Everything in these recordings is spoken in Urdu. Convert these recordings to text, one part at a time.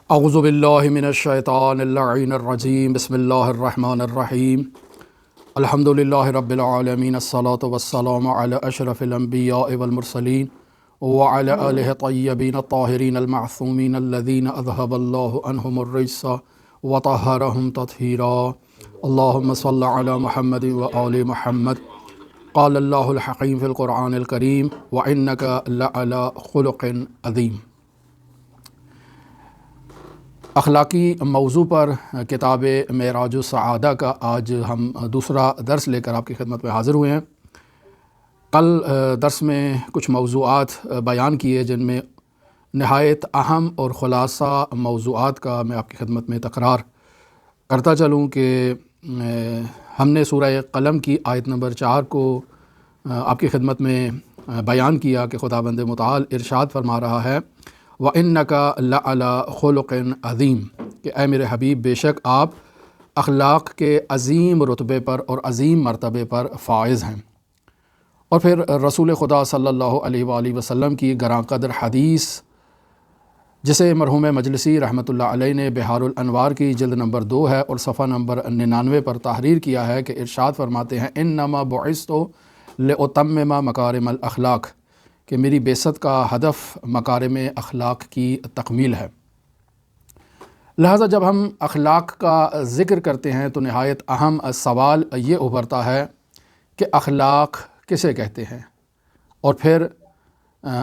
اعوذ باللہ من الشیطان اللعین الرجیم بسم اللہ الرحمن الرحیم الحمد للہ رب العالمین الصلاة والسلام علی اشرف الانبیاء والمرسلین وعلی آلہ طیبین الطاہرین المعصومین الذین اذہب اللہ عنہم الرجس وطہرہم تطہیرا اللہم صل علی محمد وآل محمد قال اللہ الحکیم فی القرآن الکریم وإنک لعلی خلق عظیم۔ اخلاقی موضوع پر کتاب معراج السعادہ کا آج ہم دوسرا درس لے کر آپ کی خدمت میں حاضر ہوئے ہیں۔ کل درس میں کچھ موضوعات بیان کیے جن میں نہایت اہم اور خلاصہ موضوعات کا میں آپ کی خدمت میں تکرار کرتا چلوں کہ ہم نے سورہ قلم کی آیت نمبر 4 کو آپ کی خدمت میں بیان کیا کہ خداوند متعال ارشاد فرما رہا ہے وَإِنَّكَ لَعَلَىٰ خُلُقٍ عَظِيمٍ کہ اے میرے حبیب بے شک آپ اخلاق کے عظیم رتبے پر اور عظیم مرتبے پر فائز ہیں۔ اور پھر رسول خدا صلی اللہ علیہ وآلہ وسلم کی گراں قدر حدیث جسے مرحوم مجلسی رحمۃ اللہ علیہ نے بحار الانوار کی جلد نمبر 2 ہے اور صفحہ نمبر 99 پر تحریر کیا ہے کہ ارشاد فرماتے ہیں انما بعثت لأتمم مکارم الاخلاق کہ میری بعثت کا ہدف مکارم اخلاق کی تکمیل ہے۔ لہٰذا جب ہم اخلاق کا ذکر کرتے ہیں تو نہایت اہم سوال یہ ابھرتا ہے کہ اخلاق کسے کہتے ہیں، اور پھر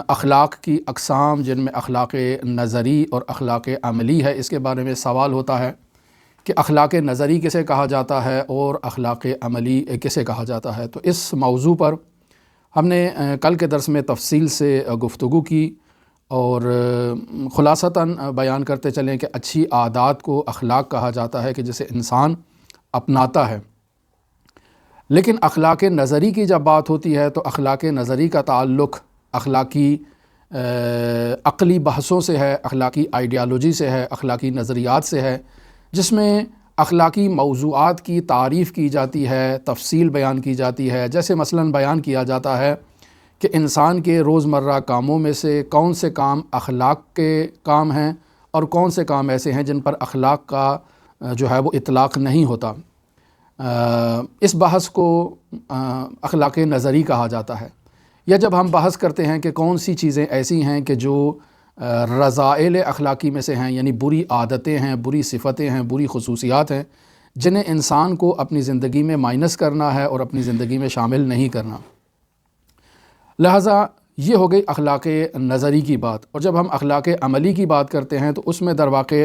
اخلاق کی اقسام جن میں اخلاق نظری اور اخلاق عملی ہے، اس کے بارے میں سوال ہوتا ہے کہ اخلاق نظری کسے کہا جاتا ہے اور اخلاق عملی کسے کہا جاتا ہے۔ تو اس موضوع پر ہم نے کل کے درس میں تفصیل سے گفتگو کی اور خلاصتاً بیان کرتے چلیں کہ اچھی عادات کو اخلاق کہا جاتا ہے کہ جسے انسان اپناتا ہے۔ لیکن اخلاق نظری کی جب بات ہوتی ہے تو اخلاق نظری کا تعلق اخلاقی عقلی بحثوں سے ہے، اخلاقی آئیڈیالوجی سے ہے، اخلاقی نظریات سے ہے، جس میں اخلاقی موضوعات کی تعریف کی جاتی ہے، تفصیل بیان کی جاتی ہے۔ جیسے مثلاً بیان کیا جاتا ہے کہ انسان کے روزمرہ کاموں میں سے کون سے کام اخلاق کے کام ہیں اور کون سے کام ایسے ہیں جن پر اخلاق کا جو ہے وہ اطلاق نہیں ہوتا۔ اس بحث کو اخلاق نظری کہا جاتا ہے۔ یا جب ہم بحث کرتے ہیں کہ کون سی چیزیں ایسی ہیں کہ جو رذائل اخلاقی میں سے ہیں، یعنی بری عادتیں ہیں، بری صفتیں ہیں، بری خصوصیات ہیں جنہیں انسان کو اپنی زندگی میں مائنس کرنا ہے اور اپنی زندگی میں شامل نہیں کرنا۔ لہٰذا یہ ہو گئی اخلاق نظری کی بات۔ اور جب ہم اخلاق عملی کی بات کرتے ہیں تو اس میں در واقع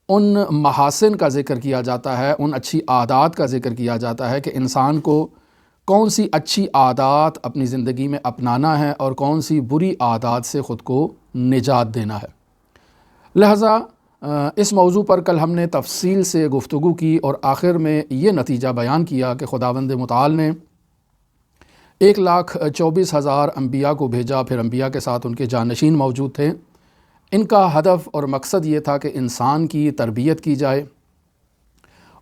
ان محاسن کا ذکر کیا جاتا ہے، ان اچھی عادات کا ذکر کیا جاتا ہے کہ انسان کو کون سی اچھی عادات اپنی زندگی میں اپنانا ہے اور کون سی بری عادات سے خود کو نجات دینا ہے۔ لہٰذا اس موضوع پر کل ہم نے تفصیل سے گفتگو کی اور آخر میں یہ نتیجہ بیان کیا کہ خداوند متعال نے 1,24,000 انبیاء کو بھیجا، پھر انبیاء کے ساتھ ان کے جانشین موجود تھے۔ ان کا ہدف اور مقصد یہ تھا کہ انسان کی تربیت کی جائے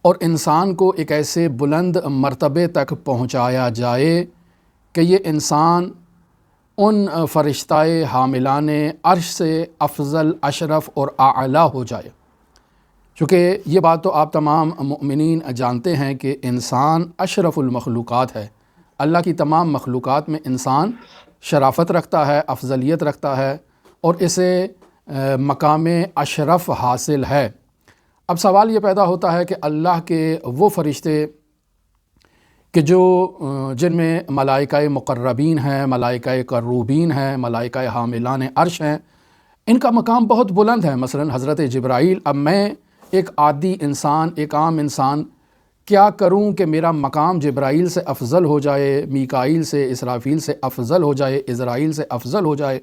اور انسان کو ایک ایسے بلند مرتبے تک پہنچایا جائے کہ یہ انسان ان فرشتہ حاملان عرش سے افضل، اشرف اور اعلیٰ ہو جائے۔ چونکہ یہ بات تو آپ تمام مؤمنین جانتے ہیں کہ انسان اشرف المخلوقات ہے، اللہ کی تمام مخلوقات میں انسان شرافت رکھتا ہے، افضلیت رکھتا ہے اور اسے مقام اشرف حاصل ہے۔ اب سوال یہ پیدا ہوتا ہے کہ اللہ کے وہ فرشتے کہ جن میں ملائکہ مقربین ہیں، ملائکہ کروبین ہیں، ملائکہ حاملان عرش ہیں، ان کا مقام بہت بلند ہے۔ مثلا حضرت جبرائیل، اب میں ایک عادی انسان، ایک عام انسان کیا کروں کہ میرا مقام جبرائیل سے افضل ہو جائے، میکائیل سے، اسرافیل سے افضل ہو جائے، عزرائیل سے افضل ہو جائے؟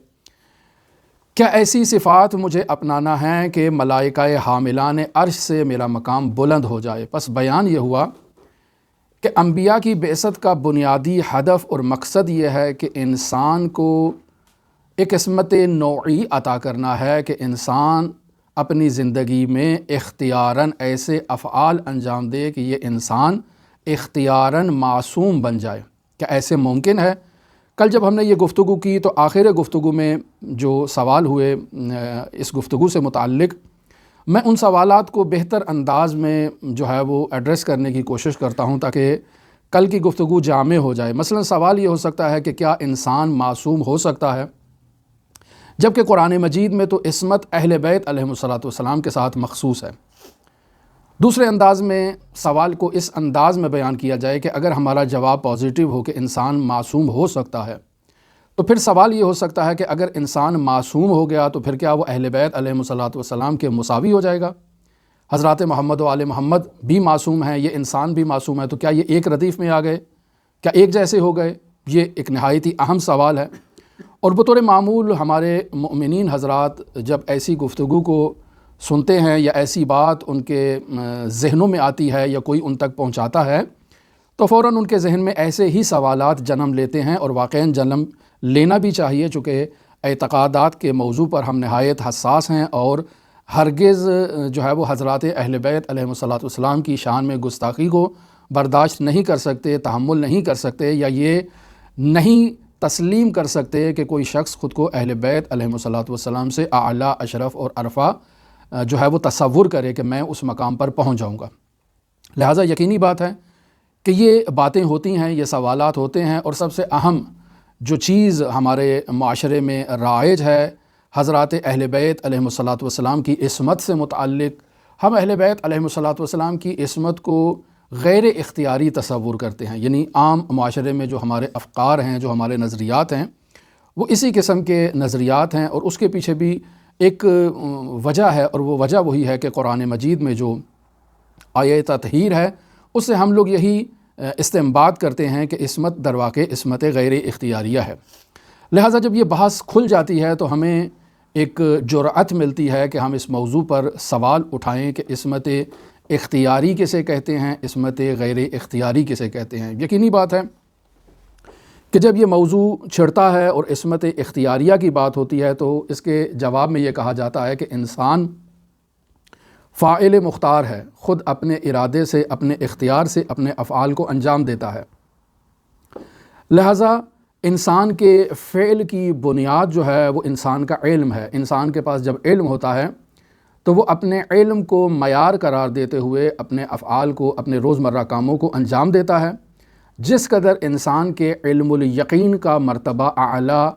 کیا ایسی صفات مجھے اپنانا ہے کہ ملائکہ حاملان عرش سے میرا مقام بلند ہو جائے؟ پس بیان یہ ہوا کہ انبیاء کی بعثت کا بنیادی ہدف اور مقصد یہ ہے کہ انسان کو ایک عصمت نوعی عطا کرنا ہے کہ انسان اپنی زندگی میں اختیاراً ایسے افعال انجام دے کہ یہ انسان اختیاراً معصوم بن جائے۔ کیا ایسے ممکن ہے؟ کل جب ہم نے یہ گفتگو کی تو آخر گفتگو میں جو سوال ہوئے اس گفتگو سے متعلق میں ان سوالات کو بہتر انداز میں جو ہے وہ ایڈریس کرنے کی کوشش کرتا ہوں تاکہ کل کی گفتگو جامع ہو جائے۔ مثلا سوال یہ ہو سکتا ہے کہ کیا انسان معصوم ہو سکتا ہے؟ جبکہ قرآن مجید میں تو عصمت اہل بیت علیہم السلام کے ساتھ مخصوص ہے۔ دوسرے انداز میں سوال کو اس انداز میں بیان کیا جائے کہ اگر ہمارا جواب پازیٹیو ہو کہ انسان معصوم ہو سکتا ہے، تو پھر سوال یہ ہو سکتا ہے کہ اگر انسان معصوم ہو گیا تو پھر کیا وہ اہل بیت علیہم السلام کے مساوی ہو جائے گا؟ حضرات محمد و آل محمد بھی معصوم ہیں، یہ انسان بھی معصوم ہے، تو کیا یہ ایک ردیف میں آ گئے؟ کیا ایک جیسے ہو گئے؟ یہ ایک نہایت ہی اہم سوال ہے، اور بطور معمول ہمارے مؤمنین حضرات جب ایسی گفتگو کو سنتے ہیں یا ایسی بات ان کے ذہنوں میں آتی ہے یا کوئی ان تک پہنچاتا ہے تو فوراً ان کے ذہن میں ایسے ہی سوالات جنم لیتے ہیں، اور واقعاً جنم لینا بھی چاہیے، چونکہ اعتقادات کے موضوع پر ہم نہایت حساس ہیں اور ہرگز جو ہے وہ حضرات اہل بیت علیہم السلام کی شان میں گستاخی کو برداشت نہیں کر سکتے، تحمل نہیں کر سکتے، یا یہ نہیں تسلیم کر سکتے کہ کوئی شخص خود کو اہل بیت علیہم السلام سے اعلیٰ، اشرف اور عرفہ جو ہے وہ تصور کرے کہ میں اس مقام پر پہنچ جاؤں گا۔ لہٰذا یقینی بات ہے کہ یہ باتیں ہوتی ہیں، یہ سوالات ہوتے ہیں، اور سب سے اہم جو چیز ہمارے معاشرے میں رائج ہے حضرات اہل بیت علیہم السلام کی عصمت سے متعلق، ہم اہل بیت علیہم السلام کی عصمت کو غیر اختیاری تصور کرتے ہیں، یعنی عام معاشرے میں جو ہمارے افکار ہیں، جو ہمارے نظریات ہیں، وہ اسی قسم کے نظریات ہیں، اور اس کے پیچھے بھی ایک وجہ ہے، اور وہ وجہ وہی ہے کہ قرآن مجید میں جو آیہ تطہیر ہے اس سے ہم لوگ یہی استنباط کرتے ہیں کہ عصمت در واقع عصمت غیر اختیاریہ ہے۔ لہٰذا جب یہ بحث کھل جاتی ہے تو ہمیں ایک جرأت ملتی ہے کہ ہم اس موضوع پر سوال اٹھائیں کہ عصمت اختیاری کسے کہتے ہیں، عصمت غیر اختیاری کسے کہتے ہیں۔ یقینی بات ہے کہ جب یہ موضوع چھڑتا ہے اور عصمت اختیاریہ کی بات ہوتی ہے تو اس کے جواب میں یہ کہا جاتا ہے کہ انسان فاعل مختار ہے، خود اپنے ارادے سے، اپنے اختیار سے اپنے افعال کو انجام دیتا ہے۔ لہٰذا انسان کے فعل کی بنیاد جو ہے وہ انسان کا علم ہے۔ انسان کے پاس جب علم ہوتا ہے تو وہ اپنے علم کو معیار قرار دیتے ہوئے اپنے افعال کو، اپنے روزمرہ کاموں کو انجام دیتا ہے۔ جس قدر انسان کے علم الیقین کا مرتبہ اعلیٰ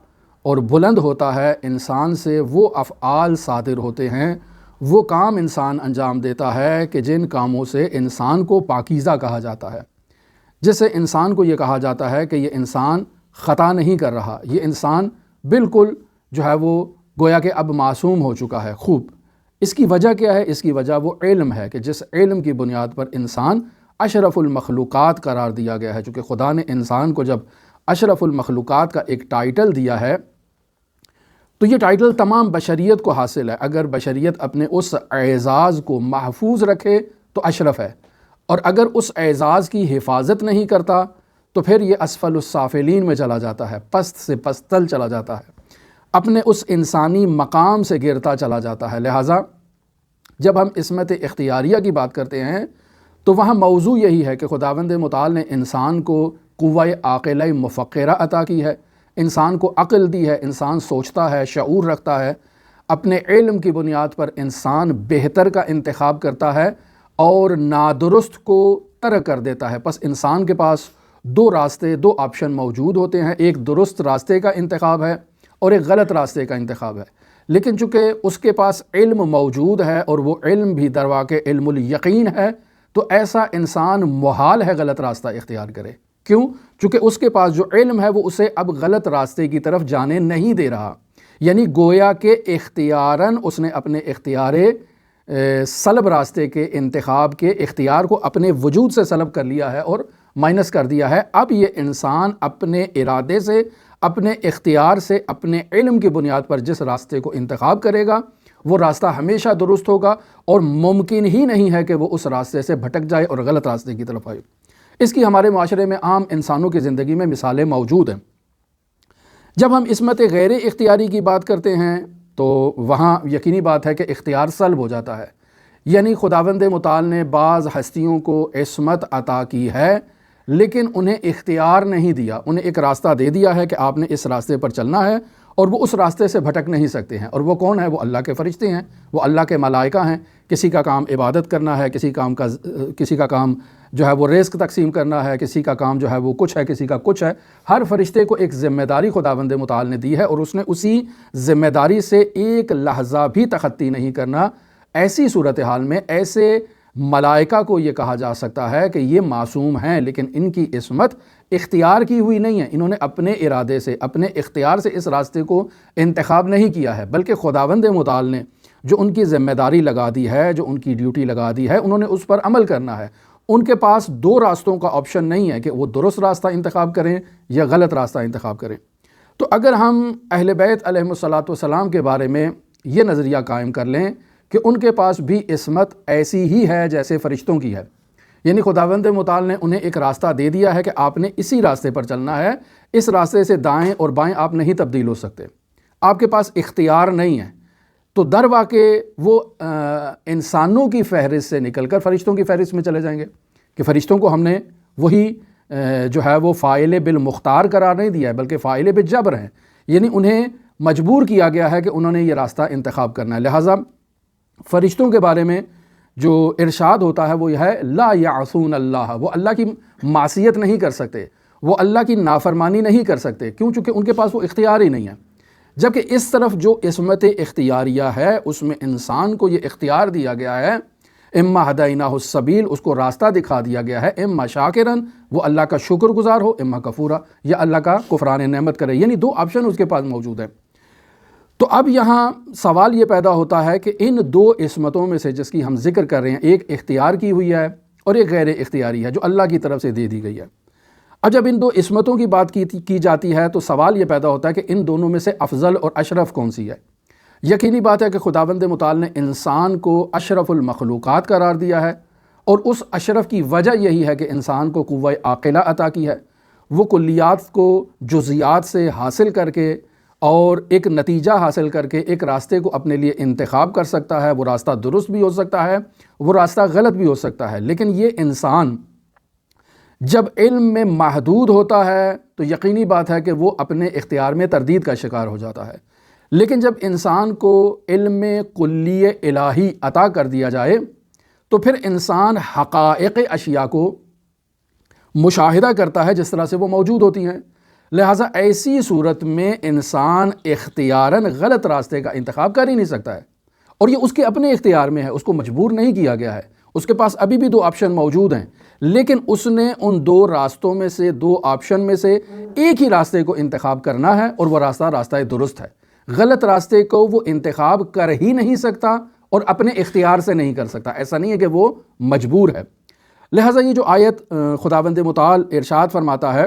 اور بلند ہوتا ہے، انسان سے وہ افعال صادر ہوتے ہیں، وہ کام انسان انجام دیتا ہے کہ جن کاموں سے انسان کو پاکیزہ کہا جاتا ہے، جس سے انسان کو یہ کہا جاتا ہے کہ یہ انسان خطا نہیں کر رہا، یہ انسان بالکل جو ہے وہ گویا کہ اب معصوم ہو چکا ہے۔ خوب، اس کی وجہ کیا ہے؟ اس کی وجہ وہ علم ہے کہ جس علم کی بنیاد پر انسان اشرف المخلوقات قرار دیا گیا ہے۔ چونکہ خدا نے انسان کو جب اشرف المخلوقات کا ایک ٹائٹل دیا ہے تو یہ ٹائٹل تمام بشریت کو حاصل ہے۔ اگر بشریت اپنے اس اعزاز کو محفوظ رکھے تو اشرف ہے، اور اگر اس اعزاز کی حفاظت نہیں کرتا تو پھر یہ اسفل السافلین میں چلا جاتا ہے، پست سے پستل چلا جاتا ہے، اپنے اس انسانی مقام سے گرتا چلا جاتا ہے۔ لہٰذا جب ہم عصمت اختیاریہ کی بات کرتے ہیں تو وہاں موضوع یہی ہے کہ خداوند متعال نے انسان کو قوہ عاقلہ مفکرہ عطا کی ہے، انسان کو عقل دی ہے، انسان سوچتا ہے، شعور رکھتا ہے، اپنے علم کی بنیاد پر انسان بہتر کا انتخاب کرتا ہے اور نادرست کو ترک کر دیتا ہے۔ پس انسان کے پاس دو راستے، دو آپشن موجود ہوتے ہیں، ایک درست راستے کا انتخاب ہے اور ایک غلط راستے کا انتخاب ہے، لیکن چونکہ اس کے پاس علم موجود ہے اور وہ علم بھی در واقع علم الیقین ہے تو ایسا انسان محال ہے غلط راستہ اختیار کرے۔ کیوں؟ چونکہ اس کے پاس جو علم ہے وہ اسے اب غلط راستے کی طرف جانے نہیں دے رہا، یعنی گویا کہ اختیاراً اس نے اپنے اختیار سلب راستے کے انتخاب کے اختیار کو اپنے وجود سے سلب کر لیا ہے اور مائنس کر دیا ہے۔ اب یہ انسان اپنے ارادے سے، اپنے اختیار سے، اپنے علم کی بنیاد پر جس راستے کو انتخاب کرے گا وہ راستہ ہمیشہ درست ہوگا، اور ممکن ہی نہیں ہے کہ وہ اس راستے سے بھٹک جائے اور غلط راستے کی طرف آئے۔ اس کی ہمارے معاشرے میں عام انسانوں کی زندگی میں مثالیں موجود ہیں۔ جب ہم عصمت غیر اختیاری کی بات کرتے ہیں تو وہاں یقینی بات ہے کہ اختیار سلب ہو جاتا ہے، یعنی خداوند متعال نے بعض ہستیوں کو عصمت عطا کی ہے لیکن انہیں اختیار نہیں دیا، انہیں ایک راستہ دے دیا ہے کہ آپ نے اس راستے پر چلنا ہے اور وہ اس راستے سے بھٹک نہیں سکتے ہیں۔ اور وہ کون ہے؟ وہ اللہ کے فرشتے ہیں، وہ اللہ کے ملائکہ ہیں۔ کسی کا کام عبادت کرنا ہے، کسی کا کام جو ہے وہ رزق تقسیم کرنا ہے، کسی کا کام جو ہے وہ کچھ ہے، کسی کا کچھ ہے۔ ہر فرشتے کو ایک ذمہ داری خداوند متعال نے دی ہے، اور اس نے اسی ذمہ داری سے ایک لحظہ بھی تخطی نہیں کرنا۔ ایسی صورتحال میں ایسے ملائکہ کو یہ کہا جا سکتا ہے کہ یہ معصوم ہیں، لیکن ان کی عصمت اختیار کی ہوئی نہیں ہے، انہوں نے اپنے ارادے سے، اپنے اختیار سے اس راستے کو انتخاب نہیں کیا ہے، بلکہ خداوند متعال نے جو ان کی ذمہ داری لگا دی ہے، جو ان کی ڈیوٹی لگا دی ہے، انہوں نے اس پر عمل کرنا ہے۔ ان کے پاس دو راستوں کا آپشن نہیں ہے کہ وہ درست راستہ انتخاب کریں یا غلط راستہ انتخاب کریں۔ تو اگر ہم اہل بیت علیہم الصلاۃ والسلام کے بارے میں یہ نظریہ قائم کر لیں کہ ان کے پاس بھی عصمت ایسی ہی ہے جیسے فرشتوں کی ہے، یعنی خداوند متعال نے انہیں ایک راستہ دے دیا ہے کہ آپ نے اسی راستے پر چلنا ہے، اس راستے سے دائیں اور بائیں آپ نہیں تبدیل ہو سکتے، آپ کے پاس اختیار نہیں ہے، تو در واقع وہ انسانوں کی فہرست سے نکل کر فرشتوں کی فہرست میں چلے جائیں گے کہ فرشتوں کو ہم نے وہی جو ہے وہ فاعل بالمختار قرار نہیں دیا ہے، بلکہ فاعل بالجبر ہیں، یعنی انہیں مجبور کیا گیا ہے کہ انہوں نے یہ راستہ انتخاب کرنا ہے۔ لہٰذا فرشتوں کے بارے میں جو ارشاد ہوتا ہے وہ یہ ہے لا یعصون اللہ، وہ اللہ کی معصیت نہیں کر سکتے، وہ اللہ کی نافرمانی نہیں کر سکتے، کیوں؟ چونکہ ان کے پاس وہ اختیار ہی نہیں ہے۔ جبکہ اس طرف جو عصمت اختیاریہ ہے اس میں انسان کو یہ اختیار دیا گیا ہے، اما ہدیناہ السبیل، اس کو راستہ دکھا دیا گیا ہے، اما شاکرن، وہ اللہ کا شکر گزار ہو، اما کفورا، یا اللہ کا کفران نعمت کرے، یعنی دو آپشن اس کے پاس موجود ہیں۔ تو اب یہاں سوال یہ پیدا ہوتا ہے کہ ان دو عصمتوں میں سے جس کی ہم ذکر کر رہے ہیں، ایک اختیار کی ہوئی ہے اور ایک غیر اختیاری ہے جو اللہ کی طرف سے دے دی گئی ہے۔ اب جب ان دو عصمتوں کی بات کی جاتی ہے تو سوال یہ پیدا ہوتا ہے کہ ان دونوں میں سے افضل اور اشرف کون سی ہے؟ یقینی بات ہے کہ خداوند متعال نے انسان کو اشرف المخلوقات قرار دیا ہے، اور اس اشرف کی وجہ یہی ہے کہ انسان کو قوہ عاقلہ عطا کی ہے، وہ کلیات کو جزیات سے حاصل کر کے اور ایک نتیجہ حاصل کر کے ایک راستے کو اپنے لیے انتخاب کر سکتا ہے۔ وہ راستہ درست بھی ہو سکتا ہے، وہ راستہ غلط بھی ہو سکتا ہے، لیکن یہ انسان جب علم میں محدود ہوتا ہے تو یقینی بات ہے کہ وہ اپنے اختیار میں تردید کا شکار ہو جاتا ہے، لیکن جب انسان کو علم کلی الہی عطا کر دیا جائے تو پھر انسان حقائق اشیاء کو مشاہدہ کرتا ہے جس طرح سے وہ موجود ہوتی ہیں۔ لہٰذا ایسی صورت میں انسان اختیاراً غلط راستے کا انتخاب کر ہی نہیں سکتا ہے، اور یہ اس کے اپنے اختیار میں ہے، اس کو مجبور نہیں کیا گیا ہے، اس کے پاس ابھی بھی دو آپشن موجود ہیں، لیکن اس نے ان دو راستوں میں سے، دو آپشن میں سے ایک ہی راستے کو انتخاب کرنا ہے، اور وہ راستہ درست ہے۔ غلط راستے کو وہ انتخاب کر ہی نہیں سکتا اور اپنے اختیار سے نہیں کر سکتا، ایسا نہیں ہے کہ وہ مجبور ہے۔ لہٰذا یہ جو آیت خداوند متعال ارشاد فرماتا ہے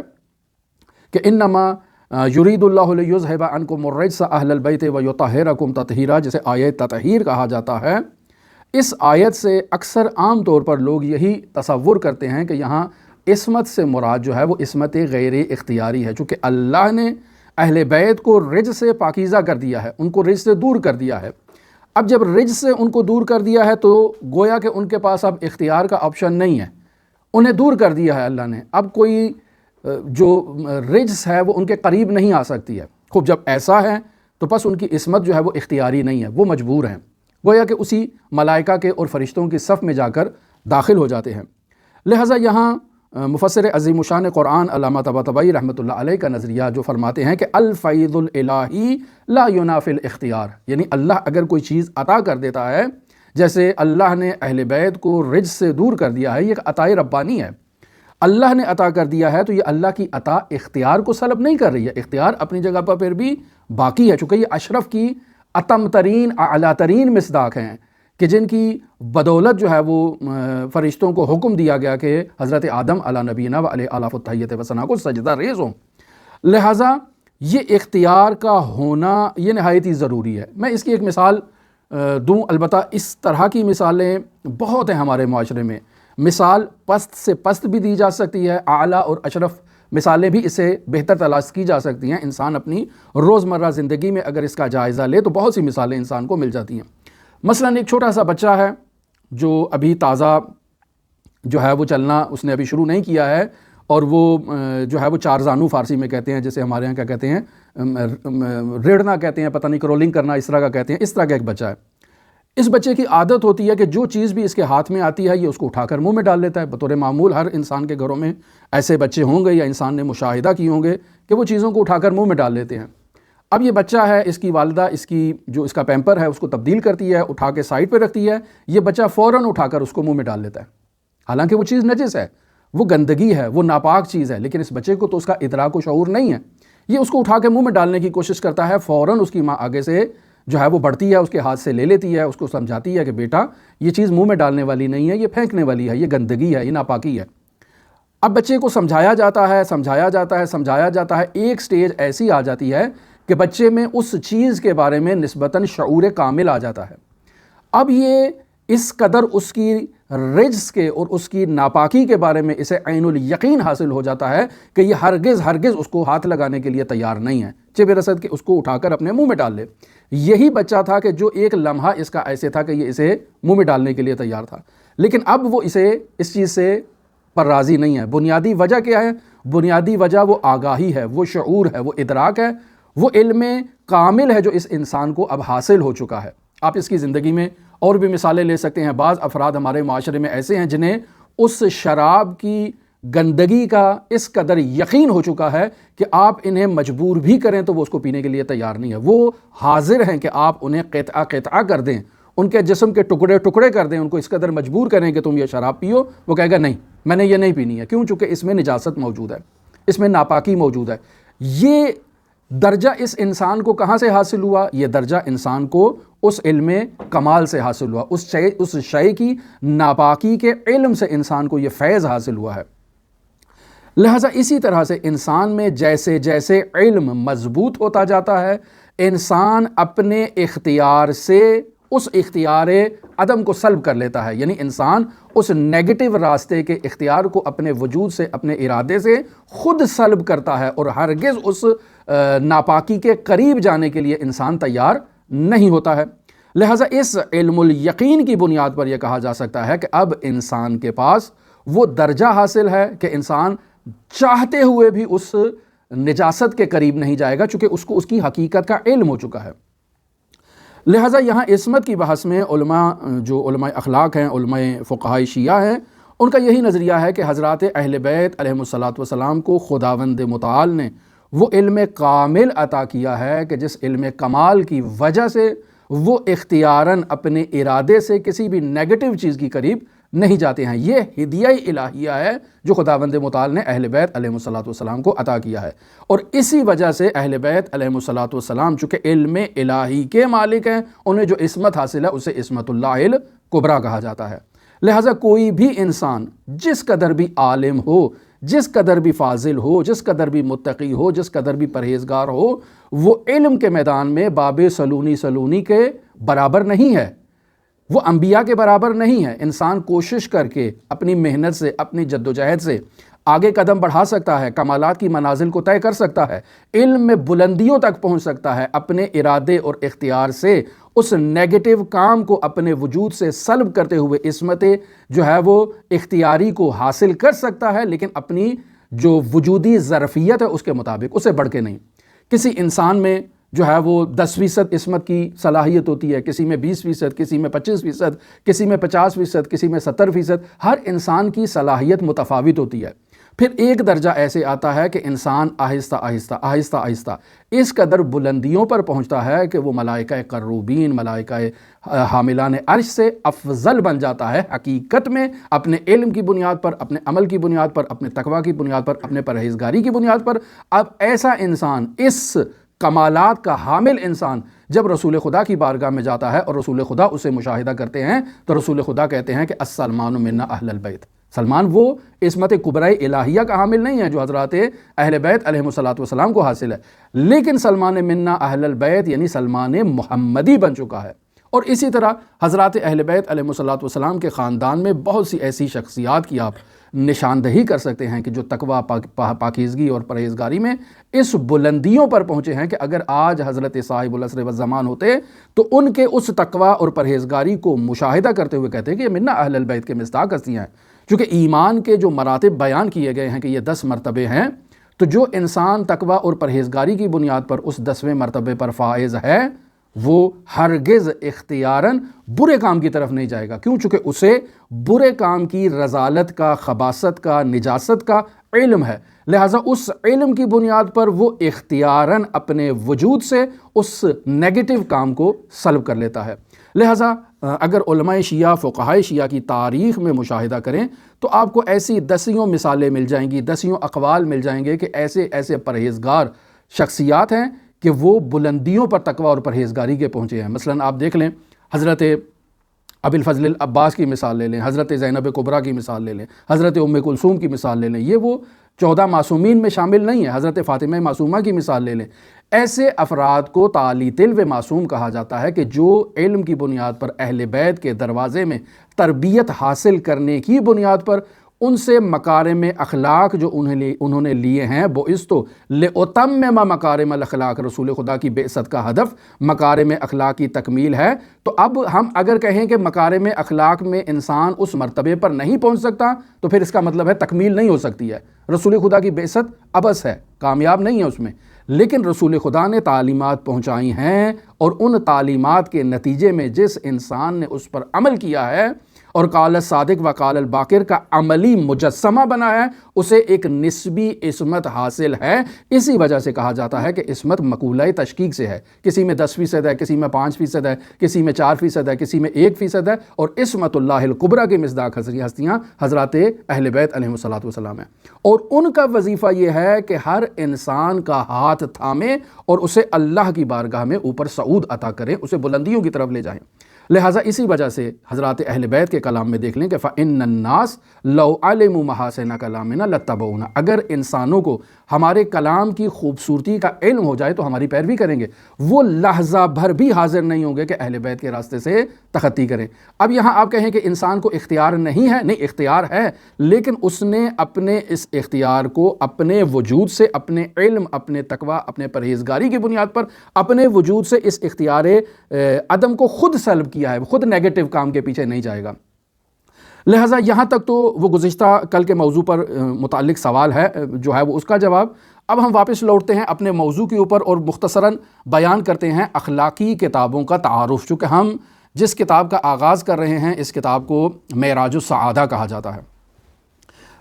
کہ انما یرید اللہ لیذھب عنکم الرجس اہل البیت ویطہرکم تطہیرا، جسے آیت تطہیر کہا جاتا ہے، اس آیت سے اکثر عام طور پر لوگ یہی تصور کرتے ہیں کہ یہاں عصمت سے مراد جو ہے وہ عصمت غیر اختیاری ہے، چونکہ اللہ نے اہل بیت کو رجس سے پاکیزہ کر دیا ہے، ان کو رجس سے دور کر دیا ہے۔ اب جب رجس سے ان کو دور کر دیا ہے تو گویا کہ ان کے پاس اب اختیار کا آپشن نہیں ہے، انہیں دور کر دیا ہے اللہ نے، اب کوئی جو رجس ہے وہ ان کے قریب نہیں آ سکتی ہے۔ خوب جب ایسا ہے تو پس ان کی عصمت جو ہے وہ اختیاری نہیں ہے، وہ مجبور ہیں، گویا کہ اسی ملائکہ کے اور فرشتوں کی صف میں جا کر داخل ہو جاتے ہیں۔ لہٰذا یہاں مفسر عظیم الشان قرآن علامہ طباطبائی رحمۃ اللہ علیہ کا نظریہ جو فرماتے ہیں کہ الفیض الالہی لا ینافی الاختیار، یعنی اللہ اگر کوئی چیز عطا کر دیتا ہے، جیسے اللہ نے اہل بیت کو رجس سے دور کر دیا ہے، یہ ایک عطائے ربانی ہے، اللہ نے عطا کر دیا ہے، تو یہ اللہ کی عطا اختیار کو سلب نہیں کر رہی ہے، اختیار اپنی جگہ پر پھر بھی باقی ہے، چونکہ یہ اشرف کی اتم ترین اعلیٰ ترین مصداق ہیں کہ جن کی بدولت جو ہے وہ فرشتوں کو حکم دیا گیا کہ حضرت آدم علیہ نبینا و علیہ آلاف التحیت و ثنا کو سجدہ ریز ہوں۔ لہٰذا یہ اختیار کا ہونا یہ نہایت ہی ضروری ہے۔ میں اس کی ایک مثال دوں، البتہ اس طرح کی مثالیں بہت ہیں ہمارے معاشرے میں، مثال پست سے پست بھی دی جا سکتی ہے، اعلیٰ اور اشرف مثالیں بھی اسے بہتر تلاش کی جا سکتی ہیں۔ انسان اپنی روزمرہ زندگی میں اگر اس کا جائزہ لے تو بہت سی مثالیں انسان کو مل جاتی ہیں۔ مثلاً ایک چھوٹا سا بچہ ہے جو ابھی تازہ جو ہے وہ چلنا اس نے ابھی شروع نہیں کیا ہے، اور وہ جو ہے وہ چار زانو فارسی میں کہتے ہیں، جیسے ہمارے ہاں کیا کہتے ہیں، ریڑھنا کہتے ہیں، پتہ نہیں کرولنگ کرنا اس طرح کا کہتے ہیں، اس طرح کا ایک بچہ ہے۔ اس بچے کی عادت ہوتی ہے کہ جو چیز بھی اس کے ہاتھ میں آتی ہے یہ اس کو اٹھا کر منہ میں ڈال لیتا ہے۔ بطور معمول ہر انسان کے گھروں میں ایسے بچے ہوں گے یا انسان نے مشاہدہ کیے ہوں گے کہ وہ چیزوں کو اٹھا کر منہ میں ڈال لیتے ہیں۔ اب یہ بچہ ہے، اس کی والدہ اس کی جو اس کا پیمپر ہے اس کو تبدیل کرتی ہے، اٹھا کے سائڈ پہ رکھتی ہے، یہ بچہ فوراً اٹھا کر اس کو منہ میں ڈال لیتا ہے، حالانکہ وہ چیز نجس ہے، وہ گندگی ہے، وہ ناپاک چیز ہے، لیکن اس بچے کو تو اس کا ادراک و شعور نہیں ہے۔ یہ اس کو اٹھا کے منہ میں ڈالنے کی کوشش کرتا ہے، فوراً اس کی ماں آگے سے جو ہے وہ بڑھتی ہے، اس کے ہاتھ سے لے لیتی ہے، اس کو سمجھاتی ہے کہ بیٹا یہ چیز منہ میں ڈالنے والی نہیں ہے، یہ پھینکنے والی ہے، یہ گندگی ہے، یہ ناپاکی ہے۔ اب بچے کو سمجھایا جاتا ہے، ایک سٹیج ایسی آ جاتی ہے کہ بچے میں اس چیز کے بارے میں نسبتاً شعور کامل آ جاتا ہے۔ اب یہ اس قدر اس کی رجس کے اور اس کی ناپاکی کے بارے میں اسے عین الیقین حاصل ہو جاتا ہے کہ یہ ہرگز اس کو ہاتھ لگانے کے لیے تیار نہیں ہے، چہ رسد کہ اس کو اٹھا کر اپنے منہ میں ڈال لے۔ یہی بچہ تھا کہ جو ایک لمحہ اس کا ایسے تھا کہ یہ اسے منہ میں ڈالنے کے لیے تیار تھا، لیکن اب وہ اس چیز سے پر راضی نہیں ہے۔ بنیادی وجہ کیا ہے؟ بنیادی وجہ وہ آگاہی ہے، وہ شعور ہے، وہ ادراک ہے، وہ علم کامل ہے جو اس انسان کو اب حاصل ہو چکا ہے۔ آپ اس کی زندگی میں اور بھی مثالیں لے سکتے ہیں۔ بعض افراد ہمارے معاشرے میں ایسے ہیں جنہیں اس شراب کی گندگی کا اس قدر یقین ہو چکا ہے کہ آپ انہیں مجبور بھی کریں تو وہ اس کو پینے کے لیے تیار نہیں ہے۔ وہ حاضر ہیں کہ آپ انہیں قطعہ کر دیں، ان کے جسم کے ٹکڑے کر دیں، ان کو اس قدر مجبور کریں کہ تم یہ شراب پیو، وہ کہے گا نہیں میں نے یہ نہیں پینی ہے۔ کیوں؟ چونکہ اس میں نجاست موجود ہے، اس میں ناپاکی موجود ہے۔ یہ درجہ اس انسان کو کہاں سے حاصل ہوا؟ یہ درجہ انسان کو اس علم کمال سے حاصل ہوا، اس شے کی ناپاکی کے علم سے انسان کو یہ فیض حاصل ہوا ہے۔ لہٰذا اسی طرح سے انسان میں جیسے جیسے علم مضبوط ہوتا جاتا ہے، انسان اپنے اختیار سے اس اختیار عدم کو سلب کر لیتا ہے، یعنی انسان اس نیگیٹو راستے کے اختیار کو اپنے وجود سے، اپنے ارادے سے خود سلب کرتا ہے، اور ہرگز اس ناپاکی کے قریب جانے کے لیے انسان تیار نہیں ہوتا ہے۔ لہٰذا اس علم الیقین کی بنیاد پر یہ کہا جا سکتا ہے کہ اب انسان کے پاس وہ درجہ حاصل ہے کہ انسان چاہتے ہوئے بھی اس نجاست کے قریب نہیں جائے گا، چونکہ اس کو اس کی حقیقت کا علم ہو چکا ہے۔ لہٰذا یہاں عصمت کی بحث میں علماء اخلاق ہیں، علماء فقہاء شیعہ ہیں، ان کا یہی نظریہ ہے کہ حضرات اہل بیت علیہم الصلاۃ والسلام کو خداوند متعال نے وہ علم کامل عطا کیا ہے کہ جس علم کمال کی وجہ سے وہ اختیاراً اپنے ارادے سے کسی بھی نیگیٹو چیز کی قریب نہیں جاتے ہیں۔ یہ ہدیہ الہیہ ہے جو خداوند متعال نے اہل بیت علیہم الصلاۃ والسلام کو عطا کیا ہے، اور اسی وجہ سے اہل بیت علیہم الصلاۃ والسلام چونکہ علم الہی کے مالک ہیں، انہیں جو عصمت حاصل ہے اسے عصمت اللہ الکبریٰ کہا جاتا ہے۔ لہٰذا کوئی بھی انسان جس قدر بھی عالم ہو، جس قدر بھی فاضل ہو، جس قدر بھی متقی ہو، جس قدر بھی پرہیزگار ہو، وہ علم کے میدان میں باب سلونی کے برابر نہیں ہے، وہ انبیاء کے برابر نہیں ہے۔ انسان کوشش کر کے اپنی محنت سے، اپنی جدوجہد سے آگے قدم بڑھا سکتا ہے، کمالات کی منازل کو طے کر سکتا ہے، علم میں بلندیوں تک پہنچ سکتا ہے، اپنے ارادے اور اختیار سے اس نیگیٹو کام کو اپنے وجود سے سلب کرتے ہوئے عصمت جو ہے وہ اختیاری کو حاصل کر سکتا ہے، لیکن اپنی جو وجودی ظرفیت ہے اس کے مطابق، اسے بڑھ کے نہیں۔ کسی انسان میں جو ہے وہ 10% عصمت کی صلاحیت ہوتی ہے، کسی میں 20%، کسی میں 25%، کسی میں 50%، کسی میں 70%، ہر انسان کی صلاحیت متفاوت ہوتی ہے۔ پھر ایک درجہ ایسے آتا ہے کہ انسان آہستہ آہستہ اس قدر بلندیوں پر پہنچتا ہے کہ وہ ملائکہ قربین، ملائکہ حاملان عرش سے افضل بن جاتا ہے حقیقت میں، اپنے علم کی بنیاد پر، اپنے عمل کی بنیاد پر، اپنے تقوی کی بنیاد پر، اپنے پرہیزگاری کی بنیاد پر۔ اب ایسا انسان، اس کمالات کا حامل انسان جب رسول خدا کی بارگاہ میں جاتا ہے اور رسول خدا اسے مشاہدہ کرتے ہیں تو رسول خدا کہتے ہیں کہ السلمان منا اہل البیت۔ سلمان وہ عصمت کبریٰ الہیہ کا حامل نہیں ہے جو حضرات اہل بیت علیہم الصلاۃ والسلام کو حاصل ہے، لیکن سلمان منا اہل البیت یعنی سلمان محمدی بن چکا ہے۔ اور اسی طرح حضرات اہل بیت علیہم الصلاۃ والسلام کے خاندان میں بہت سی ایسی شخصیات کی آپ نشاندہی کر سکتے ہیں کہ جو تقوی، پاکیزگی اور پرہیزگاری میں اس بلندیوں پر پہنچے ہیں کہ اگر آج حضرت صاحب العصر والزمان ہوتے تو ان کے اس تقوی اور پرہیزگاری کو مشاہدہ کرتے ہوئے کہتے ہیں کہ یہ منا اہل البیت کے مصداق ہستیاں ہیں۔ چونکہ ایمان کے جو مراتب بیان کیے گئے ہیں کہ یہ 10 مرتبے ہیں، تو جو انسان تقوی اور پرہیزگاری کی بنیاد پر اس 10ویں مرتبے پر فائز ہے وہ ہرگز اختیاراً برے کام کی طرف نہیں جائے گا، کیوں؟ چونکہ اسے برے کام کی رذالت کا، خباثت کا، نجاست کا علم ہے، لہٰذا اس علم کی بنیاد پر وہ اختیاراً اپنے وجود سے اس نیگیٹو کام کو سلب کر لیتا ہے۔ لہٰذا اگر علماء شیعہ، فقہائے شیعہ کی تاریخ میں مشاہدہ کریں تو آپ کو ایسی دسیوں مثالیں مل جائیں گی، دسیوں اقوال مل جائیں گے کہ ایسے ایسے پرہیزگار شخصیات ہیں کہ وہ بلندیوں پر تقوی اور پرہیزگاری کے پہنچے ہیں۔ مثلاً آپ دیکھ لیں حضرت ابی الفضل العباس کی مثال لے لیں، حضرت زینب کبریٰ کی مثال لے لیں، حضرت ام کلثوم کی مثال لے لیں، یہ وہ 14 معصومین میں شامل نہیں ہے۔ حضرت فاطمہ معصومہ کی مثال لے لیں۔ ایسے افراد کو تعالی تلو معصوم کہا جاتا ہے کہ جو علم کی بنیاد پر اہل بیت کے دروازے میں تربیت حاصل کرنے کی بنیاد پر ان سے مکارم اخلاق جو انہوں نے لیے ہیں، بعثت لأتمم مکارم الاخلاق، رسول خدا کی بعثت کا ہدف مکارم اخلاق کی تکمیل ہے۔ تو اب ہم اگر کہیں کہ مکارم اخلاق میں انسان اس مرتبے پر نہیں پہنچ سکتا تو پھر اس کا مطلب ہے تکمیل نہیں ہو سکتی ہے، رسول خدا کی بعثت عبث ہے، کامیاب نہیں ہے اس میں۔ لیکن رسول خدا نے تعلیمات پہنچائی ہیں اور ان تعلیمات کے نتیجے میں جس انسان نے اس پر عمل کیا ہے اور قال الصادق و قال الباقر کا عملی مجسمہ بنا ہے، اسے ایک نسبی عصمت حاصل ہے۔ اسی وجہ سے کہا جاتا ہے کہ عصمت مقولہ تشکیک سے ہے، کسی میں 10% ہے، کسی میں 5% ہے، کسی میں 4% ہے، کسی میں 1% ہے، اور عصمت اللہ الکبریٰ کی مصداق ہستیاں حضرات اہل بیت علیہم الصلاۃ والسلام ہیں، اور ان کا وظیفہ یہ ہے کہ ہر انسان کا ہاتھ تھامے اور اسے اللہ کی بارگاہ میں اوپر صعود عطا کریں، اسے بلندیوں کی طرف لے جائیں۔ لہٰذا اسی وجہ سے حضرات اہل بیت کے کلام میں دیکھ لیں کہ فَإِنَّ النَّاسَ لَوْ عَلِمُوا مَحَاسِنَ کَلَامِنَا لَاتَّبَعُونَا، اگر انسانوں کو ہمارے کلام کی خوبصورتی کا علم ہو جائے تو ہماری پیروی کریں گے، وہ لحظہ بھر بھی حاضر نہیں ہوں گے کہ اہل بیت کے راستے سے تخطی کریں۔ اب یہاں آپ کہیں کہ انسان کو اختیار نہیں ہے، نہیں، اختیار ہے، لیکن اس نے اپنے اس اختیار کو اپنے وجود سے، اپنے علم، اپنے تقوی، اپنے پرہیزگاری کی بنیاد پر اپنے وجود سے اس اختیار عدم کو خود سلب کیا ہے، خود نیگیٹو کام کے پیچھے نہیں جائے گا۔ لہٰذا یہاں تک تو وہ گزشتہ کل کے موضوع پر متعلق سوال ہے جو ہے وہ اس کا جواب۔ اب ہم واپس لوٹتے ہیں اپنے موضوع کے اوپر اور مختصراً بیان کرتے ہیں اخلاقی کتابوں کا تعارف، چونکہ ہم جس کتاب کا آغاز کر رہے ہیں اس کتاب کو معراج السعادہ کہا جاتا ہے۔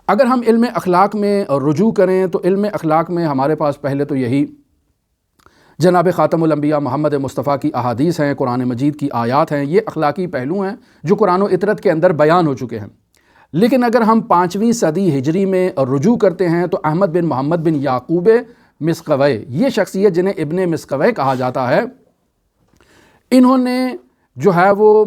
اگر ہم علم اخلاق میں رجوع کریں تو علم اخلاق میں ہمارے پاس پہلے تو یہی جناب خاتم الانبیاء محمد مصطفیٰ کی احادیث ہیں، قرآن مجید کی آیات ہیں، یہ اخلاقی پہلو ہیں جو قرآن و اطرت کے اندر بیان ہو چکے ہیں۔ لیکن اگر ہم 5ویں صدی ہجری میں رجوع کرتے ہیں تو احمد بن محمد بن یعقوب مسقوی، یہ شخصیت جنہیں ابن مسقوی کہا جاتا ہے، انہوں نے جو ہے وہ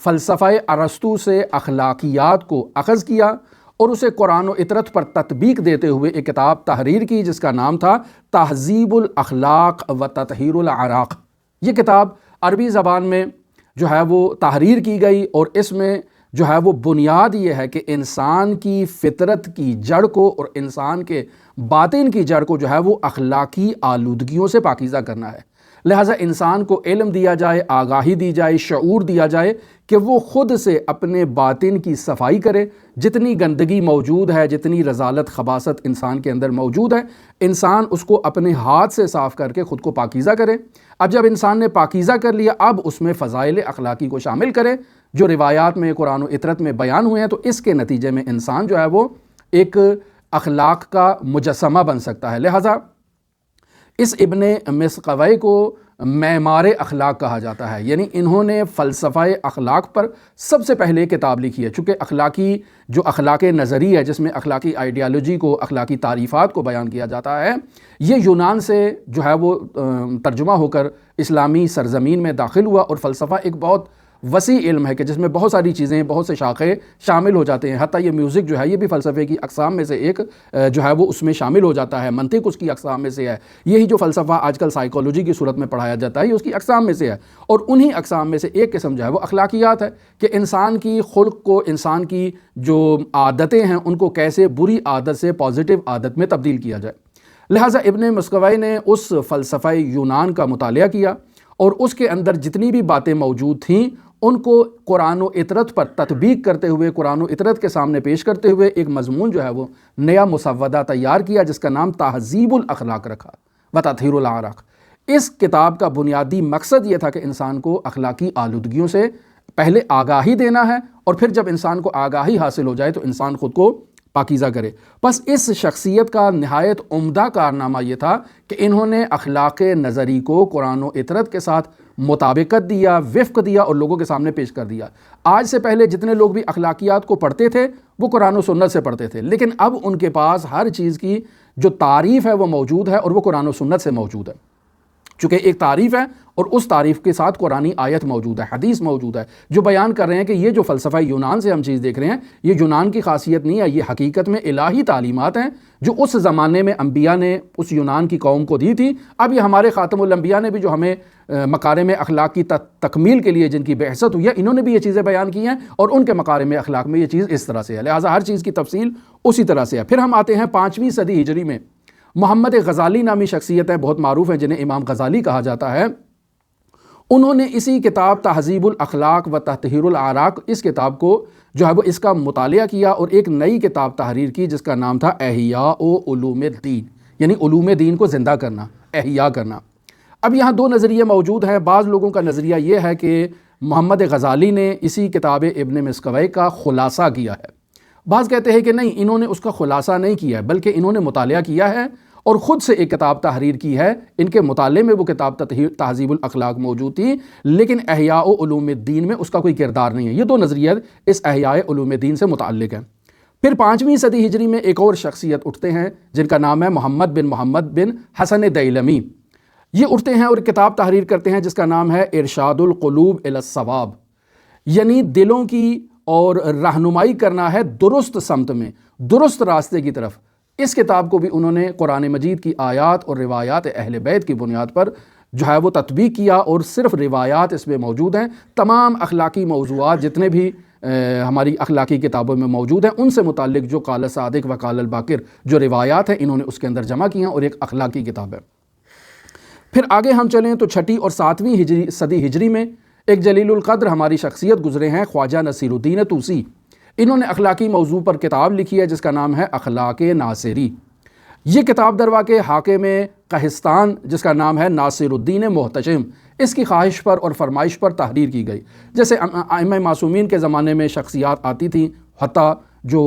فلسفہ ارسطو سے اخلاقیات کو اخذ کیا اور اسے قرآن و اطرت پر تطبیق دیتے ہوئے ایک کتاب تحریر کی جس کا نام تھا تہذیب الاخلاق و تطہیر الاعراق۔ یہ کتاب عربی زبان میں جو ہے وہ تحریر کی گئی اور اس میں جو ہے وہ بنیاد یہ ہے کہ انسان کی فطرت کی جڑ کو اور انسان کے باطن کی جڑ کو جو ہے وہ اخلاقی آلودگیوں سے پاکیزہ کرنا ہے۔ لہٰذا انسان کو علم دیا جائے، آگاہی دی جائے، شعور دیا جائے کہ وہ خود سے اپنے باطن کی صفائی کرے، جتنی گندگی موجود ہے، جتنی رذالت خباثت انسان کے اندر موجود ہے، انسان اس کو اپنے ہاتھ سے صاف کر کے خود کو پاکیزہ کرے۔ اب جب انسان نے پاکیزہ کر لیا، اب اس میں فضائل اخلاقی کو شامل کرے جو روایات میں قرآن و اطرت میں بیان ہوئے ہیں، تو اس کے نتیجے میں انسان جو ہے وہ ایک اخلاق کا مجسمہ بن سکتا ہے۔ لہٰذا اس ابن مسقوی کو معمار اخلاق کہا جاتا ہے، یعنی انہوں نے فلسفہ اخلاق پر سب سے پہلے کتاب لکھی ہے، چونکہ اخلاقی جو اخلاق نظری ہے جس میں اخلاقی آئیڈیالوجی کو، اخلاقی تعریفات کو بیان کیا جاتا ہے، یہ یونان سے جو ہے وہ ترجمہ ہو کر اسلامی سرزمین میں داخل ہوا، اور فلسفہ ایک بہت وسیع علم ہے کہ جس میں بہت ساری چیزیں، بہت سے شاخے شامل ہو جاتے ہیں، حتیٰ یہ میوزک جو ہے یہ بھی فلسفے کی اقسام میں سے ایک جو ہے وہ اس میں شامل ہو جاتا ہے، منطق اس کی اقسام میں سے ہے، یہی جو فلسفہ آج کل سائیکالوجی کی صورت میں پڑھایا جاتا ہے یہ اس کی اقسام میں سے ہے، اور انہی اقسام میں سے ایک قسم جو ہے وہ اخلاقیات ہے کہ انسان کی خلق کو، انسان کی جو عادتیں ہیں ان کو کیسے بری عادت سے پازیٹیو عادت میں تبدیل کیا جائے۔ لہٰذا ابن مسقوی نے اس فلسفہ یونان کا مطالعہ کیا اور اس کے اندر جتنی بھی باتیں موجود تھیں ان کو قرآن و اطرت پر تطبیق کرتے ہوئے، قرآن و اطرت کے سامنے پیش کرتے ہوئے ایک مضمون جو ہے وہ نیا مسودہ تیار کیا جس کا نام تہذیب الاخلاق رکھا و تطہیر الاعراق۔ اس کتاب کا بنیادی مقصد یہ تھا کہ انسان کو اخلاقی آلودگیوں سے پہلے آگاہی دینا ہے، اور پھر جب انسان کو آگاہی حاصل ہو جائے تو انسان خود کو پاکیزہ کرے۔ بس اس شخصیت کا نہایت عمدہ کارنامہ یہ تھا کہ انہوں نے اخلاق نظری کو قرآن و اطرت کے ساتھ مطابقت دیا، وفق دیا اور لوگوں کے سامنے پیش کر دیا۔ آج سے پہلے جتنے لوگ بھی اخلاقیات کو پڑھتے تھے وہ قرآن و سنت سے پڑھتے تھے، لیکن اب ان کے پاس ہر چیز کی جو تعریف ہے وہ موجود ہے، اور وہ قرآن و سنت سے موجود ہے۔ چونکہ ایک تعریف ہے اور اس تعریف کے ساتھ قرآنی آیت موجود ہے، حدیث موجود ہے، جو بیان کر رہے ہیں کہ یہ جو فلسفہ یونان سے ہم چیز دیکھ رہے ہیں یہ یونان کی خاصیت نہیں ہے، یہ حقیقت میں الہی تعلیمات ہیں جو اس زمانے میں انبیاء نے اس یونان کی قوم کو دی تھی۔ اب یہ ہمارے خاتم الانبیاء نے بھی جو ہمیں مکارم اخلاق کی تکمیل کے لیے جن کی بعثت ہوئی ہے، انہوں نے بھی یہ چیزیں بیان کی ہیں، اور ان کے مکارم اخلاق میں یہ چیز اس طرح سے ہے، لہٰذا ہر چیز کی تفصیل اسی طرح سے ہے۔ پھر ہم آتے ہیں 5ویں صدی ہجری میں۔ محمد غزالی نامی شخصیت ہیں، بہت معروف ہیں، جنہیں امام غزالی کہا جاتا ہے۔ انہوں نے اسی کتاب تہذیب الاخلاق و تطہیر الاعراق، اس کتاب کو جو ہے وہ اس کا مطالعہ کیا اور ایک نئی کتاب تحریر کی جس کا نام تھا احیاء علوم الدین، یعنی علوم دین کو زندہ کرنا، احیاء کرنا۔ اب یہاں دو نظریے موجود ہیں۔ بعض لوگوں کا نظریہ یہ ہے کہ محمد غزالی نے اسی کتاب ابن مسکوی کا خلاصہ کیا ہے، بعض کہتے ہیں کہ نہیں، انہوں نے اس کا خلاصہ نہیں کیا ہے بلکہ انہوں نے مطالعہ کیا ہے اور خود سے ایک کتاب تحریر کی ہے۔ ان کے مطالعے میں وہ کتاب تہذیب الاخلاق موجود تھی، لیکن احیاء علوم الدین میں اس کا کوئی کردار نہیں ہے۔ یہ دو نظریات اس احیاء علوم الدین سے متعلق ہیں۔ پھر 5ویں صدی ہجری میں ایک اور شخصیت اٹھتے ہیں جن کا نام ہے محمد بن حسن دیلمی۔ یہ اٹھتے ہیں اور کتاب تحریر کرتے ہیں جس کا نام ہے ارشاد القلوب الی الصواب، یعنی دلوں کی اور رہنمائی کرنا ہے درست سمت میں، درست راستے کی طرف۔ اس کتاب کو بھی انہوں نے قرآن مجید کی آیات اور روایات اہل بیت کی بنیاد پر جو ہے وہ تطبیق کیا، اور صرف روایات اس میں موجود ہیں۔ تمام اخلاقی موضوعات جتنے بھی ہماری اخلاقی کتابوں میں موجود ہیں ان سے متعلق جو قال صادق و قال الباقر جو روایات ہیں انہوں نے اس کے اندر جمع کی ہیں، اور ایک اخلاقی کتاب ہے۔ پھر آگے ہم چلیں تو 6 اور 7ویں صدی ہجری میں ایک جلیل القدر ہماری شخصیت گزرے ہیں، خواجہ نصیر الدین طوسی۔ انہوں نے اخلاقی موضوع پر کتاب لکھی ہے جس کا نام ہے اخلاق ناصری۔ یہ کتاب در واقع حاکم قہستان جس کا نام ہے ناصر الدین محتشم، اس کی خواہش پر اور فرمائش پر تحریر کی گئی۔ جیسے ائمہ معصومین کے زمانے میں شخصیات آتی تھیں، حتیٰ جو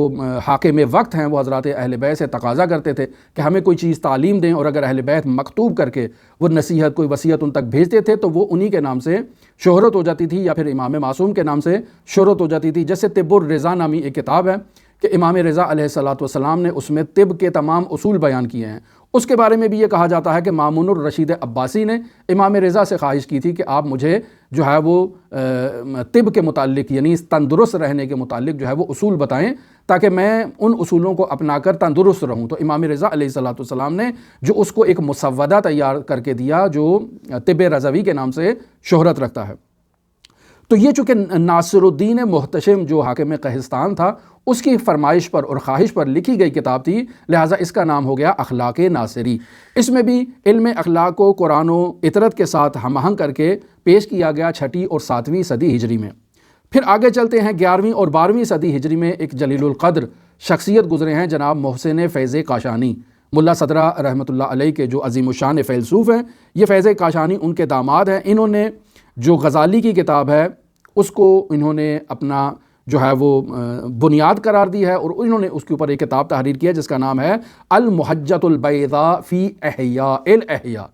حاکم وقت ہیں وہ حضرات اہل بیت سے تقاضا کرتے تھے کہ ہمیں کوئی چیز تعلیم دیں، اور اگر اہل بیت مکتوب کر کے وہ نصیحت کوئی وصیت ان تک بھیجتے تھے تو وہ انہی کے نام سے شہرت ہو جاتی تھی، یا پھر امام معصوم کے نام سے شہرت ہو جاتی تھی۔ جیسے طب الرضا نامی ایک کتاب ہے کہ امام رضا علیہ السلام نے اس میں طب کے تمام اصول بیان کیے ہیں۔ اس کے بارے میں بھی یہ کہا جاتا ہے کہ مامون الرشید عباسی نے امام رضا سے خواہش کی تھی کہ آپ مجھے جو ہے وہ طب کے متعلق یعنی تندرست رہنے کے متعلق جو ہے وہ اصول بتائیں تاکہ میں ان اصولوں کو اپنا کر تندرست رہوں۔ تو امام رضا علیہ السلام نے جو اس کو ایک مسودہ تیار کر کے دیا جو طب رضوی کے نام سے شہرت رکھتا ہے۔ تو یہ چونکہ ناصر الدین محتشم جو حاکم قہستان تھا اس کی فرمائش پر اور خواہش پر لکھی گئی کتاب تھی، لہٰذا اس کا نام ہو گیا اخلاق ناصری۔ اس میں بھی علم اخلاق کو قرآن و اطرت کے ساتھ ہم آہنگ کر کے پیش کیا گیا 6 اور 7ویں صدی ہجری میں۔ پھر آگے چلتے ہیں 11ویں اور 12ویں صدی ہجری میں ایک جلیل القدر شخصیت گزرے ہیں جناب محسن فیض کاشانی، ملا صدرہ رحمۃ اللہ علیہ کے جو عظیم الشان فیلسوف ہیں۔ یہ فیض کاشانی ان کے داماد ہیں۔ انہوں نے جو غزالی کی کتاب ہے اس کو انہوں نے اپنا جو ہے وہ بنیاد قرار دی ہے، اور انہوں نے اس کے اوپر ایک کتاب تحریر کی ہے جس کا نام ہے المحجۃ البیضاء فی احیاء الاحیاء،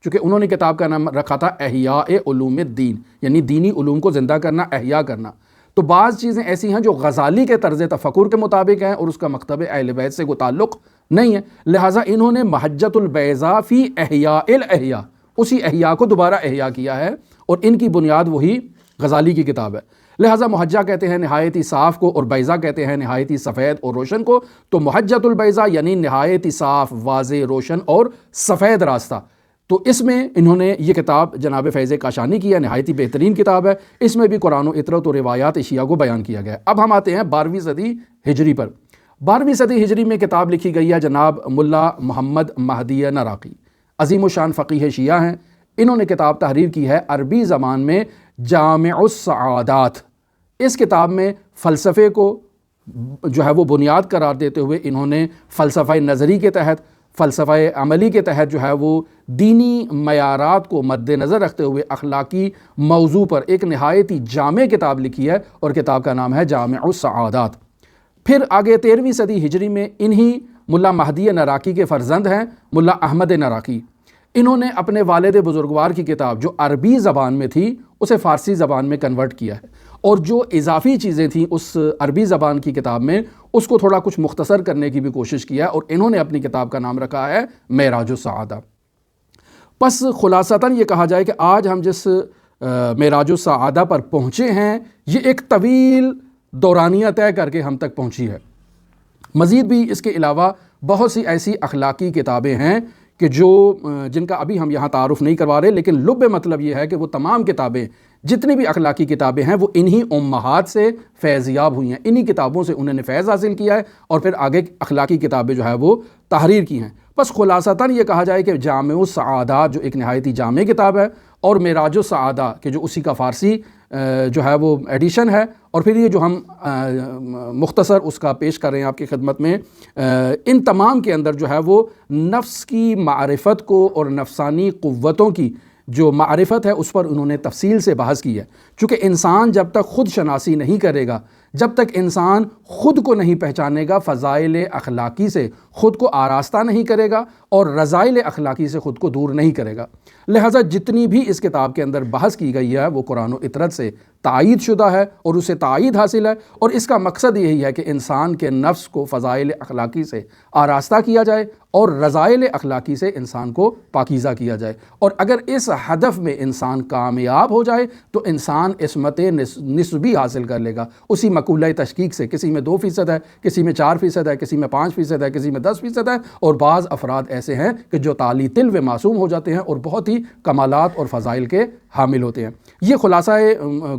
چونکہ انہوں نے کتاب کا نام رکھا تھا احیاء علوم الدین، یعنی دینی علوم کو زندہ کرنا، احیاء کرنا۔ تو بعض چیزیں ایسی ہیں جو غزالی کے طرز تفکر کے مطابق ہیں اور اس کا مکتب اہل بیت سے کوئی تعلق نہیں ہے، لہٰذا انہوں نے محجۃ البیضاء فی احیاء الاحیاء اسی احیاء کو دوبارہ احیاء کیا ہے، اور ان کی بنیاد وہی غزالی کی کتاب ہے۔ لہٰذا محجہ کہتے ہیں نہایت ہی صاف کو، اور بیضا کہتے ہیں نہایت ہی سفید اور روشن کو۔ تو محجۃ البیضا یعنی نہایت ہی صاف، واضح، روشن اور سفید راستہ۔ تو اس میں انہوں نے یہ کتاب جناب فیض کاشانی کی ہے، نہایت ہی بہترین کتاب ہے۔ اس میں بھی قرآن و اطرت اور روایات شیعہ کو بیان کیا گیا ہے۔ اب ہم آتے ہیں 12ویں صدی ہجری پر۔ 12ویں صدی ہجری میں کتاب لکھی گئی ہے جناب ملا محمد مہدی نراقی، عظیم الشان فقیہ شیعہ ہیں۔ انہوں نے کتاب تحریر کی ہے عربی زبان میں جامع السعادات۔ اس کتاب میں فلسفے کو جو ہے وہ بنیاد قرار دیتے ہوئے انہوں نے فلسفہ نظری کے تحت فلسفہ عملی کے تحت جو ہے وہ دینی معیارات کو مد نظر رکھتے ہوئے اخلاقی موضوع پر ایک نہایت ہی جامع کتاب لکھی ہے، اور کتاب کا نام ہے جامع السعادات۔ پھر آگے 13ویں صدی ہجری میں انہی ملا مہدی نراقی کے فرزند ہیں ملا احمد نراقی، انہوں نے اپنے والد بزرگوار کی کتاب جو عربی زبان میں تھی اسے فارسی زبان میں کنورٹ کیا ہے، اور جو اضافی چیزیں تھیں اس عربی زبان کی کتاب میں اس کو تھوڑا کچھ مختصر کرنے کی بھی کوشش کیا، اور انہوں نے اپنی کتاب کا نام رکھا ہے معراج السعادہ۔ پس خلاصتاً یہ کہا جائے کہ آج ہم جس معراج السعادہ پر پہنچے ہیں یہ ایک طویل دورانیہ طے کر کے ہم تک پہنچی ہے۔ مزید بھی اس کے علاوہ بہت سی ایسی اخلاقی کتابیں ہیں کہ جن کا ابھی ہم یہاں تعارف نہیں کروا رہے، لیکن لب مطلب یہ ہے کہ وہ تمام کتابیں جتنی بھی اخلاقی کتابیں ہیں وہ انہی امہات سے فیض یاب ہوئی ہیں، انہی کتابوں سے انہوں نے فیض حاصل کیا ہے، اور پھر آگے اخلاقی کتابیں جو ہے وہ تحریر کی ہیں۔ بس خلاصتاً یہ کہا جائے کہ جامع السعادات جو ایک نہایت ہی جامع کتاب ہے، اور معراج السعادہ کہ جو اسی کا فارسی جو ہے وہ ایڈیشن ہے، اور پھر یہ جو ہم مختصر اس کا پیش کر رہے ہیں آپ کی خدمت میں، ان تمام کے اندر جو ہے وہ نفس کی معرفت کو اور نفسانی قوتوں کی جو معرفت ہے اس پر انہوں نے تفصیل سے بحث کی ہے، چونکہ انسان جب تک خود شناسی نہیں کرے گا، جب تک انسان خود کو نہیں پہچانے گا، فضائل اخلاقی سے خود کو آراستہ نہیں کرے گا اور رذائل اخلاقی سے خود کو دور نہیں کرے گا، لہٰذا جتنی بھی اس کتاب کے اندر بحث کی گئی ہے وہ قرآن و اطرت سے تائید شدہ ہے اور اسے تائید حاصل ہے، اور اس کا مقصد یہی ہے کہ انسان کے نفس کو فضائل اخلاقی سے آراستہ کیا جائے اور رذائل اخلاقی سے انسان کو پاکیزہ کیا جائے، اور اگر اس ہدف میں انسان کامیاب ہو جائے تو انسان عصمت نسبی حاصل کر لے گا، اسی مقولہ تشکیک سے، کسی میں 2% ہے، کسی میں 4% ہے، کسی میں 5% ہے، کسی میں 10% ہے، اور بعض افراد ایسے ہیں کہ جو تالی تل و معصوم ہو جاتے ہیں اور بہت ہی کمالات اور فضائل کے حامل ہوتے ہیں۔ یہ خلاصہ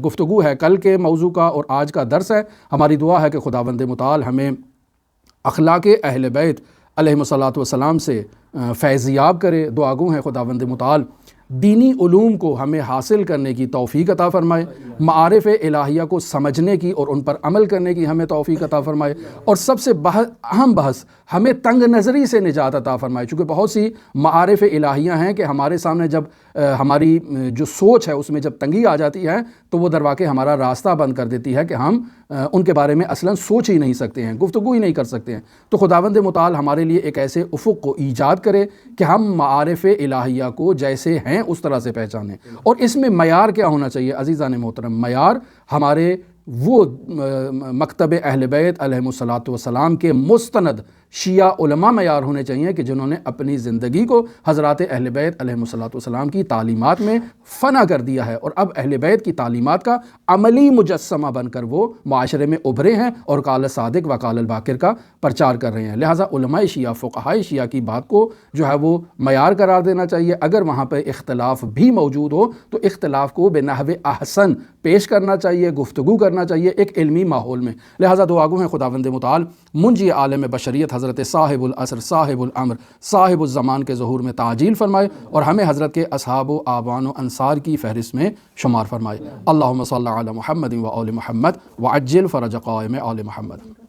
گفتگو ہے کل کے موضوع کا اور آج کا درس ہے۔ ہماری دعا ہے کہ خداوند متعال ہمیں اخلاق اہل بیت علیہم الصلاۃ والسلام سے فیض یاب کرے۔ دعا گو ہیں خداوند متعال دینی علوم کو ہمیں حاصل کرنے کی توفیق عطا فرمائے، معارف الہیہ کو سمجھنے کی اور ان پر عمل کرنے کی ہمیں توفیق عطا فرمائے، اور سب سے اہم بحث ہمیں تنگ نظری سے نجات عطا فرمائے، چونکہ بہت سی معارف الہیہ ہیں کہ ہمارے سامنے جب ہماری جو سوچ ہے اس میں جب تنگی آ جاتی ہے تو وہ درواقع ہمارا راستہ بند کر دیتی ہے کہ ہم ان کے بارے میں اصلاً سوچ ہی نہیں سکتے ہیں، گفتگو ہی نہیں کر سکتے ہیں۔ تو خداوند متعال ہمارے لیے ایک ایسے افق کو ایجاد کرے کہ ہم معارف الہیہ کو جیسے ہیں اس طرح سے پہچانیں، اور اس میں معیار کیا ہونا چاہیے عزیزان محترم؟ معیار ہمارے وہ مکتب اہل بیت علیہم الصلاۃ والسلام کے مستند شیعہ علماء معیار ہونے چاہیے کہ جنہوں نے اپنی زندگی کو حضرات اہل بیت علیہم الصلاۃ والسلام کی تعلیمات میں فنا کر دیا ہے، اور اب اہل بیت کی تعلیمات کا عملی مجسمہ بن کر وہ معاشرے میں ابھرے ہیں اور قال صادق و قال الباقر کا پرچار کر رہے ہیں۔ لہٰذا علماء شیعہ، فقہائے شیعہ کی بات کو جو ہے وہ معیار قرار دینا چاہیے، اگر وہاں پہ اختلاف بھی موجود ہو تو اختلاف کو بنحو احسن پیش کرنا چاہیے، گفتگو کرنا چاہیے ایک علمی ماحول میں۔ لہٰذا دعا گو ہیں خداوند متعال منجی عالم بشریت حضرت صاحب العصر صاحب الامر صاحب الزمان کے ظہور میں تعجیل فرمائے، اور ہمیں حضرت کے اصحاب و آبان و انصار کی فہرست میں شمار فرمائے۔ اللہم صلی علی محمد و آل محمد وعجل فرج قائم آل محمد۔